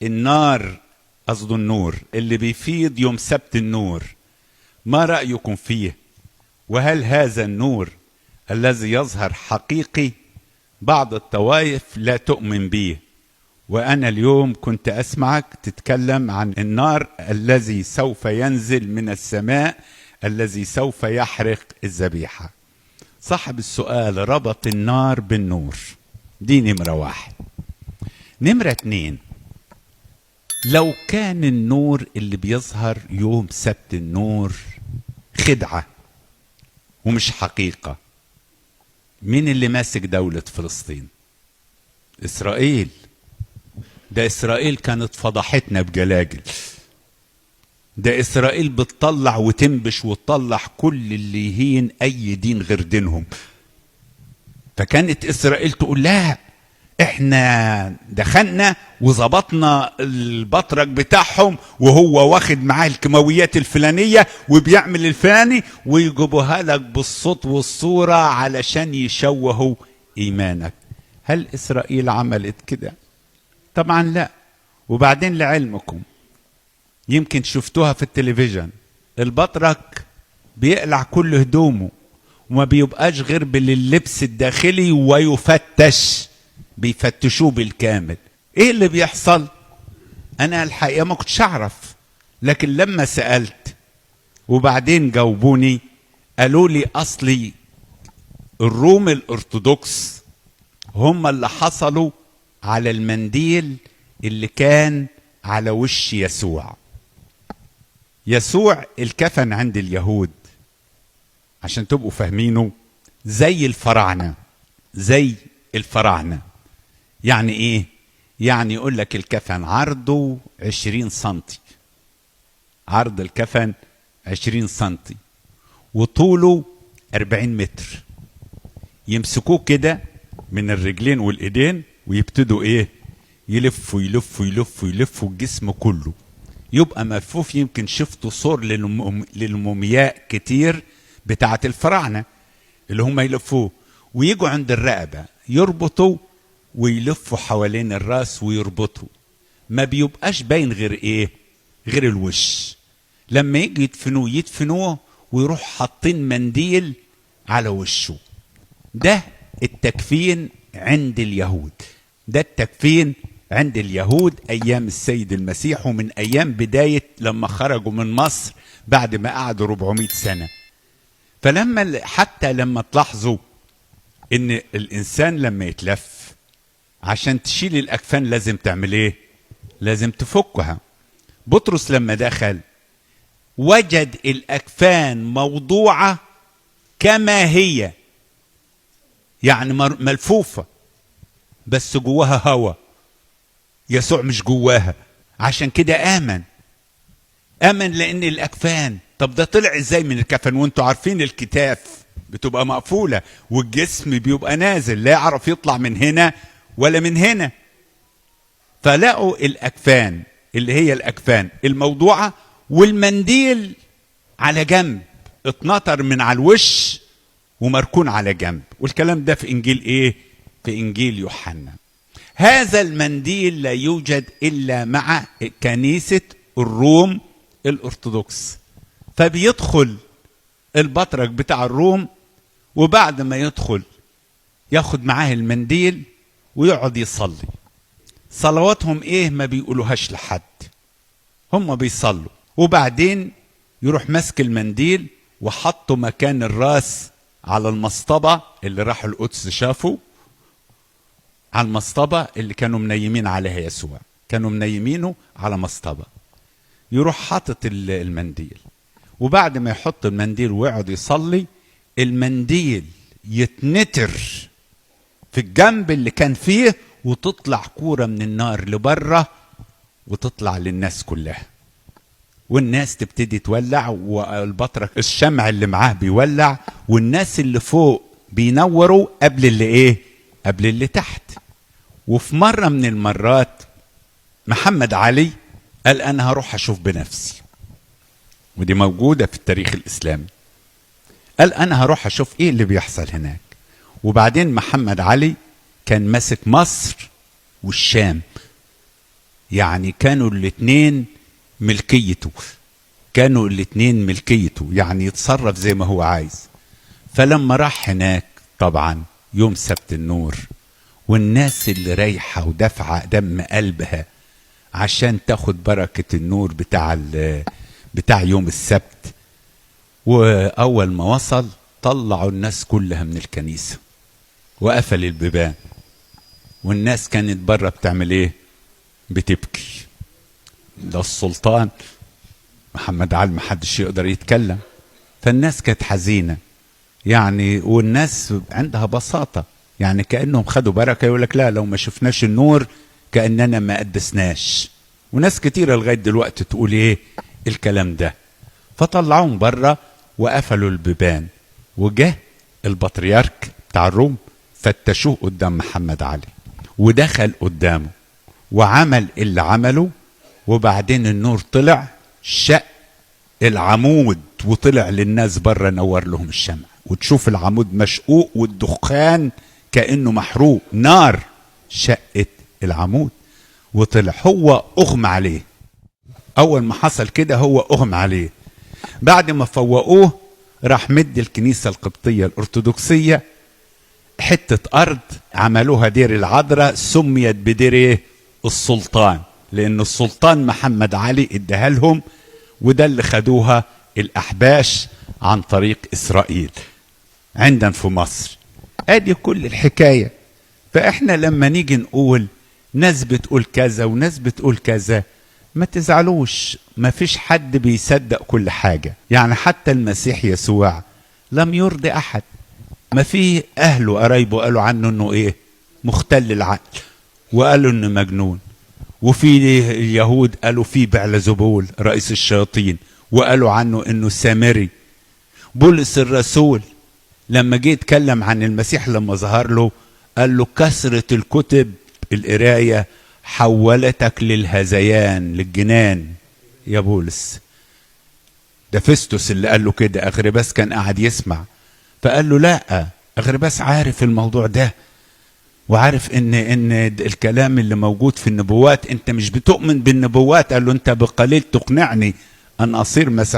النار، قصد النور اللي بيفيض يوم سبت النور، ما رأيكم فيه؟ وهل هذا النور الذي يظهر حقيقي؟ بعض الطوائف لا تؤمن به، وأنا اليوم كنت أسمعك تتكلم عن النار الذي سوف ينزل من السماء، الذي سوف يحرق الذبيحة. صاحب السؤال ربط النار بالنور، دي نمرة واحد. نمرة اتنين، لو كان النور اللي بيظهر يوم سبت النور خدعة ومش حقيقة، مين اللي ماسك دولة فلسطين؟ إسرائيل. ده إسرائيل كانت فضحتنا بجلاجل، ده إسرائيل بتطلع وتنبش وتطلع كل اللي يهين أي دين غير دينهم. فكانت إسرائيل تقول لا، احنا دخلنا وظبطنا البطرك بتاعهم وهو واخد معاه الكيماويات الفلانية وبيعمل الفلاني، ويجيبوها لك بالصوت والصورة علشان يشوهوا إيمانك. هل إسرائيل عملت كده؟ طبعا لا. وبعدين لعلمكم، يمكن شفتوها في التلفزيون، البطرك بيقلع كل هدومه وما بيبقاش غير باللبس الداخلي ويفتش، بيفتشوه بالكامل. ايه اللي بيحصل؟ انا الحقيقة ما كنتش اعرف، لكن لما سألت وبعدين جاوبوني قالوا لي اصلي الروم الارثوذكس هم اللي حصلوا على المنديل اللي كان على وش يسوع. يسوع الكفن عند اليهود عشان تبقوا فاهمينه زي الفراعنة، زي الفراعنة. يعني ايه؟ يعني يقول لك الكفن عرضه 20 سنتي، عرض الكفن 20 سنتي وطوله 40 متر. يمسكوه كده من الرجلين والايدين ويبتدوا ايه؟ يلفوا يلفوا يلفوا يلفوا الجسم كله، يبقى ملفوف. يمكن شفتوا صور للمومياء كتير بتاعة الفراعنة اللي هم يلفوه، ويجوا عند الرقبة يربطوا ويلفوا حوالين الراس ويربطوا، ما بيبقاش باين غير ايه؟ غير الوش. لما يجي يدفنوه ويروح حاطين منديل على وشه. ده التكفين عند اليهود، ده التكفين عند اليهود ايام السيد المسيح، ومن ايام بداية لما خرجوا من مصر بعد ما قعدوا 400 سنة. فلما حتى لما تلاحظوا ان الانسان لما يتلف عشان تشيل الاكفان لازم تعمل ايه؟ لازم تفكها. بطرس لما دخل وجد الاكفان موضوعة كما هي، يعني ملفوفة بس جواها هوا، يسوع مش جواها. عشان كده آمن لأن الأكفان. طب ده طلع إزاي من الكفن وانتوا عارفين الكتاف بتبقى مقفولة والجسم بيبقى نازل، لا يعرف يطلع من هنا ولا من هنا. فلقوا الأكفان اللي هي الأكفان الموضوعة والمنديل على جنب، اتنطر من على الوش ومركون على جنب. والكلام ده في إنجيل إيه؟ في إنجيل يوحنا. هذا المنديل لا يوجد إلا مع كنيسة الروم الأرثوذكس. فبيدخل البطرك بتاع الروم، وبعد ما يدخل ياخد معاه المنديل ويقعد يصلي. صلواتهم ايه؟ ما بيقولوهاش لحد، هم بيصلوا. وبعدين يروح ماسك المنديل وحطه مكان الراس على المصطبة اللي راحوا القدس شافوا، على المصطبة اللي كانوا منيمين عليها يسوع، كانوا منيمينه على مصطبة. يروح حاطط المنديل، وبعد ما يحط المنديل ويقعد يصلي المنديل يتنتر في الجنب اللي كان فيه، وتطلع كورة من النار لبره وتطلع للناس كلها، والناس تبتدي تولع، والبطرك الشمع اللي معاه بيولع، والناس اللي فوق بينوروا قبل اللي ايه؟ قبل اللي تحت. وفي مرة من المرات محمد علي قال أنا هروح أشوف بنفسي، ودي موجودة في التاريخ الإسلامي. قال أنا هروح أشوف إيه اللي بيحصل هناك. وبعدين محمد علي كان ماسك مصر والشام، يعني كانوا الاتنين ملكيته، كانوا الاتنين ملكيته، يعني يتصرف زي ما هو عايز. فلما راح هناك طبعا يوم سبت النور، والناس اللي رايحة ودافعة دم قلبها عشان تاخد بركة النور بتاع يوم السبت، وأول ما وصل طلعوا الناس كلها من الكنيسة وقفل البيبان، والناس كانت بره بتعمل ايه؟ بتبكي. ده السلطان محمد علي محدش يقدر يتكلم، فالناس كانت حزينة يعني، والناس عندها بساطة يعني كأنهم خدوا بركة، يقولك لا لو ما شفناش النور كأننا ما قدسناش. وناس كتيرة لغاية دلوقتي تقول ايه الكلام ده. فطلعوهم بره وقفلوا البيبان، وجه البطريرك بتاع الروم فتشوه قدام محمد علي، ودخل قدامه وعمل اللي عمله، وبعدين النور طلع شق العمود وطلع للناس بره، نور لهم الشمع، وتشوف العمود مشقوق والدخان كأنه محروق، نار شقت العمود وطلع. هو أغمى عليه، أول ما حصل كده هو أغمى عليه. بعد ما فوقوه راح مد الكنيسة القبطية الأرثوذكسية حتة أرض عملوها دير العذراء، سميت بدير إيه؟ السلطان، لأن السلطان محمد علي اداها لهم، وده اللي خدوها الأحباش عن طريق إسرائيل عندنا في مصر. ادي كل الحكاية. فإحنا لما نيجي نقول ناس بتقول كذا وناس بتقول كذا، ما تزعلوش، ما فيش حد بيصدق كل حاجة. يعني حتى المسيح يسوع لم يرضي أحد، ما في أهله قرايبه قالوا عنه إنه إيه؟ مختل العقل، وقالوا إنه مجنون. وفي اليهود قالوا فيه بعلزبول رئيس الشياطين، وقالوا عنه إنه سامري. بولس الرسول لما جه يتكلم عن المسيح لما ظهر له قال له كثرة الكتب القراية حولتك للهذيان للجنان يا بولس. ده فيستوس اللي قال له كده، أغرباس كان قاعد يسمع فقال له لا، أغرباس عارف الموضوع ده، وعارف ان الكلام اللي موجود في النبوات، انت مش بتؤمن بالنبوات. قال له انت بقليل تقنعني ان اصير مسيح